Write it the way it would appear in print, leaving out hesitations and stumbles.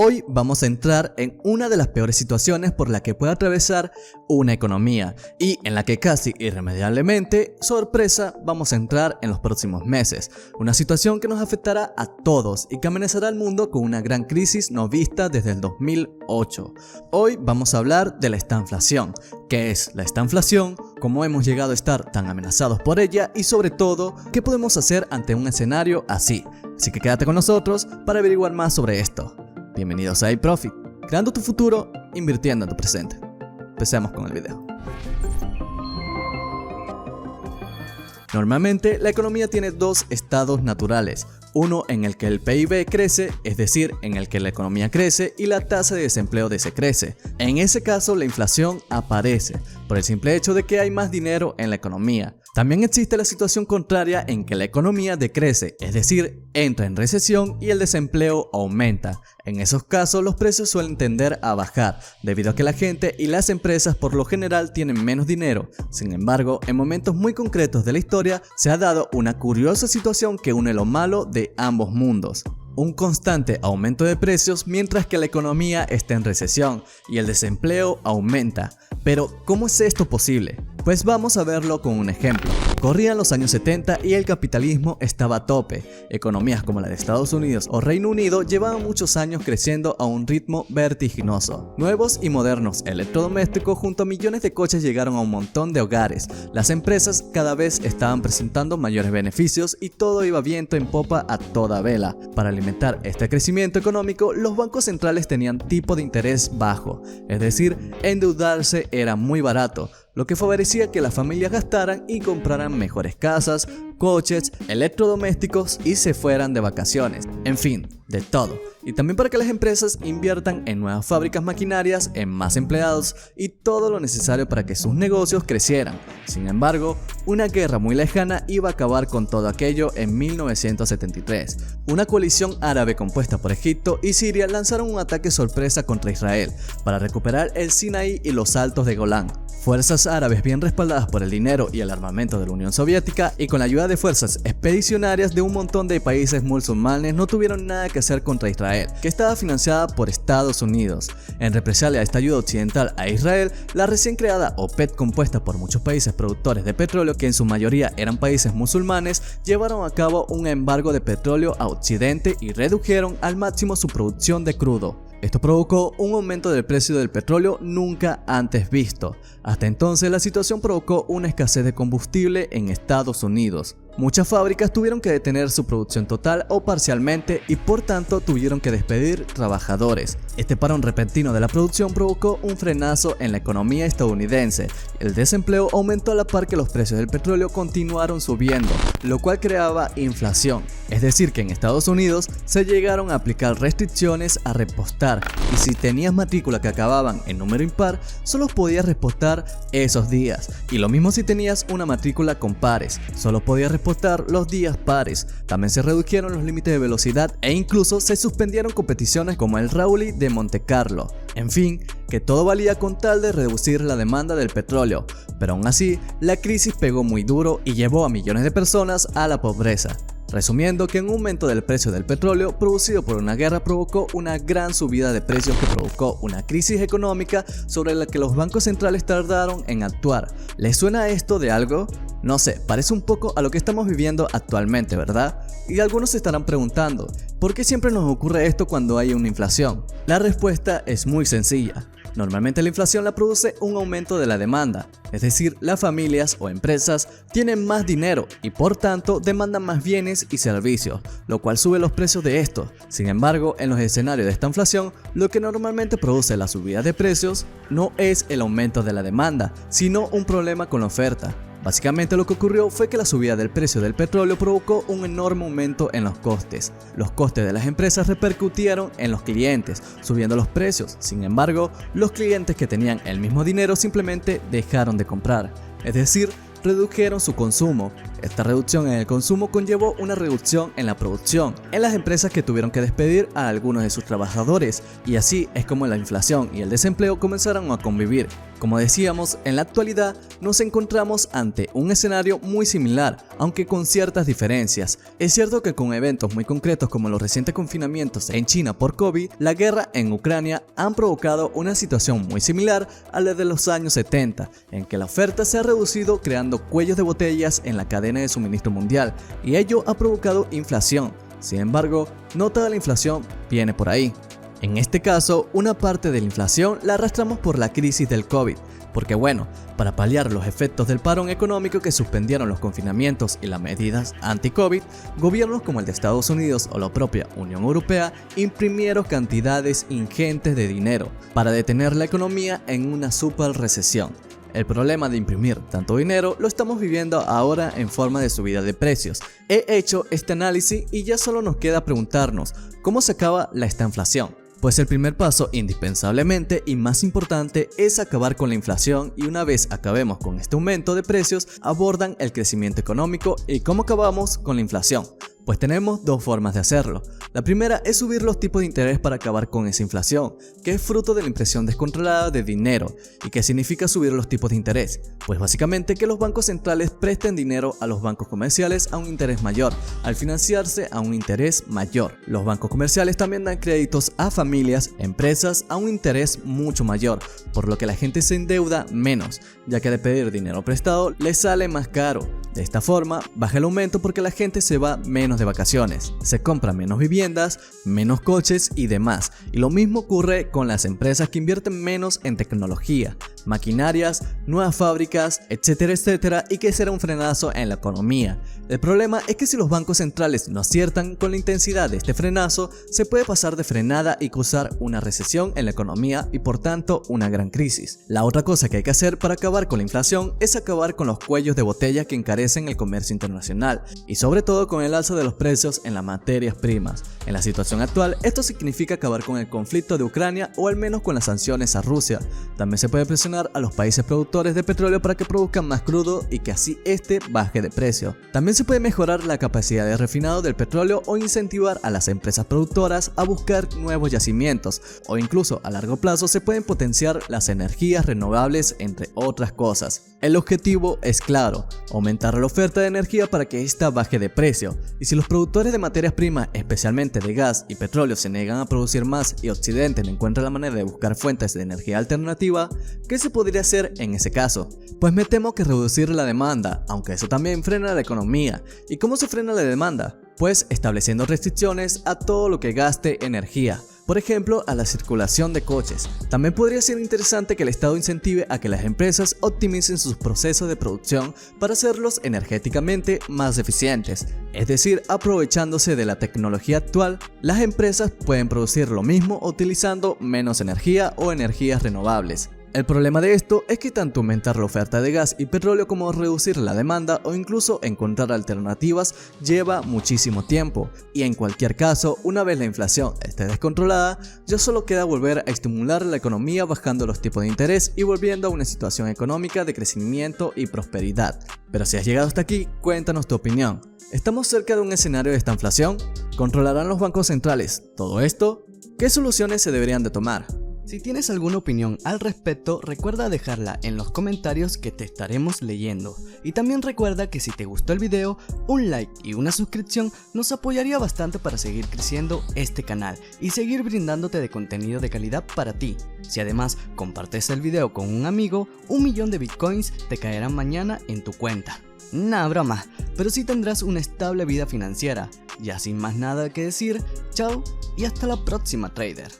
Hoy vamos a entrar en una de las peores situaciones por la que puede atravesar una economía y en la que casi irremediablemente, sorpresa, vamos a entrar en los próximos meses. Una situación que nos afectará a todos y que amenazará al mundo con una gran crisis no vista desde el 2008. Hoy vamos a hablar de la estanflación. ¿Qué es la estanflación? ¿Cómo hemos llegado a estar tan amenazados por ella? Y sobre todo, ¿qué podemos hacer ante un escenario así? Así que quédate con nosotros para averiguar más sobre esto. Bienvenidos a iProfit, creando tu futuro, invirtiendo en tu presente. Empecemos con el video. Normalmente, la economía tiene dos estados naturales. Uno en el que el PIB crece, es decir, en el que la economía crece y la tasa de desempleo decrece. En ese caso, la inflación aparece, por el simple hecho de que hay más dinero en la economía. También existe la situación contraria en que la economía decrece, es decir, entra en recesión y el desempleo aumenta. En esos casos, los precios suelen tender a bajar, debido a que la gente y las empresas por lo general tienen menos dinero. Sin embargo, en momentos muy concretos de la historia, se ha dado una curiosa situación que une lo malo de ambos mundos. Un constante aumento de precios mientras que la economía está en recesión y el desempleo aumenta. Pero, ¿cómo es esto posible? Pues vamos a verlo con un ejemplo. Corrían los años 70 y el capitalismo estaba a tope. Economías como la de Estados Unidos o Reino Unido llevaban muchos años creciendo a un ritmo vertiginoso. Nuevos y modernos electrodomésticos junto a millones de coches llegaron a un montón de hogares. Las empresas cada vez estaban presentando mayores beneficios y todo iba viento en popa a toda vela. Para alimentar este crecimiento económico, los bancos centrales tenían tipo de interés bajo, es decir, endeudarse era muy barato, lo que favorecía que las familias gastaran y compraran mejores casas, coches, electrodomésticos y se fueran de vacaciones, en fin, de todo. Y también para que las empresas inviertan en nuevas fábricas maquinarias, en más empleados y todo lo necesario para que sus negocios crecieran. Sin embargo, una guerra muy lejana iba a acabar con todo aquello en 1973. Una coalición árabe compuesta por Egipto y Siria lanzaron un ataque sorpresa contra Israel para recuperar el Sinaí y los Altos de Golán. Fuerzas árabes bien respaldadas por el dinero y el armamento de la Unión Soviética y con la ayuda de fuerzas expedicionarias de un montón de países musulmanes no tuvieron nada que hacer contra Israel, que estaba financiada por Estados Unidos. En represalia a esta ayuda occidental a Israel, la recién creada OPEC, compuesta por muchos países productores de petróleo que en su mayoría eran países musulmanes, llevaron a cabo un embargo de petróleo a Occidente y redujeron al máximo su producción de crudo. Esto provocó un aumento del precio del petróleo nunca antes visto. Hasta entonces la situación provocó una escasez de combustible en Estados Unidos. Muchas fábricas tuvieron que detener su producción total o parcialmente y por tanto tuvieron que despedir trabajadores. Este parón repentino de la producción provocó un frenazo en la economía estadounidense. El desempleo aumentó a la par que los precios del petróleo continuaron subiendo, lo cual creaba inflación. Es decir que en Estados Unidos se llegaron a aplicar restricciones a repostar y si tenías matrícula que acababan en número impar, solo podías repostar esos días. Y lo mismo si tenías una matrícula con pares, solo podías repostar los días pares. También se redujeron los límites de velocidad e incluso se suspendieron competiciones como el Rally de Monte Carlo. En fin, que todo valía con tal de reducir la demanda del petróleo, pero aún así, la crisis pegó muy duro y llevó a millones de personas a la pobreza. Resumiendo que un aumento del precio del petróleo producido por una guerra provocó una gran subida de precios que provocó una crisis económica sobre la que los bancos centrales tardaron en actuar. ¿Les suena esto de algo? No sé, parece un poco a lo que estamos viviendo actualmente, ¿verdad? Y algunos se estarán preguntando, ¿por qué siempre nos ocurre esto cuando hay una inflación? La respuesta es muy sencilla. Normalmente la inflación la produce un aumento de la demanda, es decir, las familias o empresas tienen más dinero y por tanto demandan más bienes y servicios, lo cual sube los precios de estos. Sin embargo, en los escenarios de esta inflación, lo que normalmente produce la subida de precios no es el aumento de la demanda, sino un problema con la oferta. Básicamente lo que ocurrió fue que la subida del precio del petróleo provocó un enorme aumento en los costes. Los costes de las empresas repercutieron en los clientes, subiendo los precios. Sin embargo, los clientes que tenían el mismo dinero simplemente dejaron de comprar, es decir, redujeron su consumo. Esta reducción en el consumo conllevó una reducción en la producción, en las empresas que tuvieron que despedir a algunos de sus trabajadores, y así es como la inflación y el desempleo comenzaron a convivir. Como decíamos, en la actualidad nos encontramos ante un escenario muy similar, aunque con ciertas diferencias. Es cierto que con eventos muy concretos como los recientes confinamientos en China por COVID, la guerra en Ucrania han provocado una situación muy similar a la de los años 70, en que la oferta se ha reducido creando cuellos de botellas en la cadena de suministro mundial, y ello ha provocado inflación. Sin embargo, no toda la inflación viene por ahí. En este caso, una parte de la inflación la arrastramos por la crisis del COVID, porque bueno, para paliar los efectos del parón económico que suspendieron los confinamientos y las medidas anti-COVID, gobiernos como el de Estados Unidos o la propia Unión Europea imprimieron cantidades ingentes de dinero para detener la economía en una super recesión. El problema de imprimir tanto dinero lo estamos viviendo ahora en forma de subida de precios. He hecho este análisis y ya solo nos queda preguntarnos, ¿cómo se acaba esta inflación? Pues el primer paso, indispensablemente y más importante, es acabar con la inflación, y una vez acabemos con este aumento de precios, abordan el crecimiento económico. ¿Y cómo acabamos con la inflación? Pues tenemos dos formas de hacerlo. La primera es subir los tipos de interés para acabar con esa inflación, que es fruto de la impresión descontrolada de dinero. ¿Y qué significa subir los tipos de interés? Pues básicamente que los bancos centrales presten dinero a los bancos comerciales a un interés mayor, al financiarse a un interés mayor. Los bancos comerciales también dan créditos a familias, empresas a un interés mucho mayor, por lo que la gente se endeuda menos, ya que de pedir dinero prestado les sale más caro. De esta forma, baja el aumento porque la gente se va menos de vacaciones, se compran menos viviendas, menos coches y demás. Y lo mismo ocurre con las empresas que invierten menos en tecnología, maquinarias, nuevas fábricas, etcétera, etcétera, y que será un frenazo en la economía. El problema es que si los bancos centrales no aciertan con la intensidad de este frenazo, se puede pasar de frenada y causar una recesión en la economía y por tanto una gran crisis. La otra cosa que hay que hacer para acabar con la inflación es acabar con los cuellos de botella que encarecen el comercio internacional, y sobre todo con el alza de los precios en las materias primas. En la situación actual, esto significa acabar con el conflicto de Ucrania, o al menos con las sanciones a Rusia. También se puede presionar a los países productores de petróleo para que produzcan más crudo y que así este baje de precio. También se puede mejorar la capacidad de refinado del petróleo o incentivar a las empresas productoras a buscar nuevos yacimientos, o incluso a largo plazo se pueden potenciar las energías renovables, entre otras cosas. El objetivo es claro: aumentar la oferta de energía para que ésta baje de precio. Y si los productores de materias primas, especialmente de gas y petróleo, se niegan a producir más y Occidente no encuentra la manera de buscar fuentes de energía alternativa, ¿qué se podría hacer en ese caso? Pues me temo que reducir la demanda, aunque eso también frena la economía. ¿Y cómo se frena la demanda? Pues estableciendo restricciones a todo lo que gaste energía. Por ejemplo, a la circulación de coches. También podría ser interesante que el Estado incentive a que las empresas optimicen sus procesos de producción para hacerlos energéticamente más eficientes. Es decir, aprovechándose de la tecnología actual, las empresas pueden producir lo mismo utilizando menos energía o energías renovables. El problema de esto es que tanto aumentar la oferta de gas y petróleo como reducir la demanda o incluso encontrar alternativas lleva muchísimo tiempo, y en cualquier caso, una vez la inflación esté descontrolada, ya solo queda volver a estimular la economía bajando los tipos de interés y volviendo a una situación económica de crecimiento y prosperidad. Pero si has llegado hasta aquí, cuéntanos tu opinión. ¿Estamos cerca de un escenario de esta inflación? ¿Controlarán los bancos centrales todo esto? ¿Qué soluciones se deberían de tomar? Si tienes alguna opinión al respecto, recuerda dejarla en los comentarios que te estaremos leyendo. Y también recuerda que si te gustó el video, un like y una suscripción nos apoyaría bastante para seguir creciendo este canal y seguir brindándote de contenido de calidad para ti. Si además compartes el video con un amigo, 1.000.000 de bitcoins te caerán mañana en tu cuenta. Nah, broma, pero sí tendrás una estable vida financiera. Ya sin más nada que decir, chao y hasta la próxima, trader.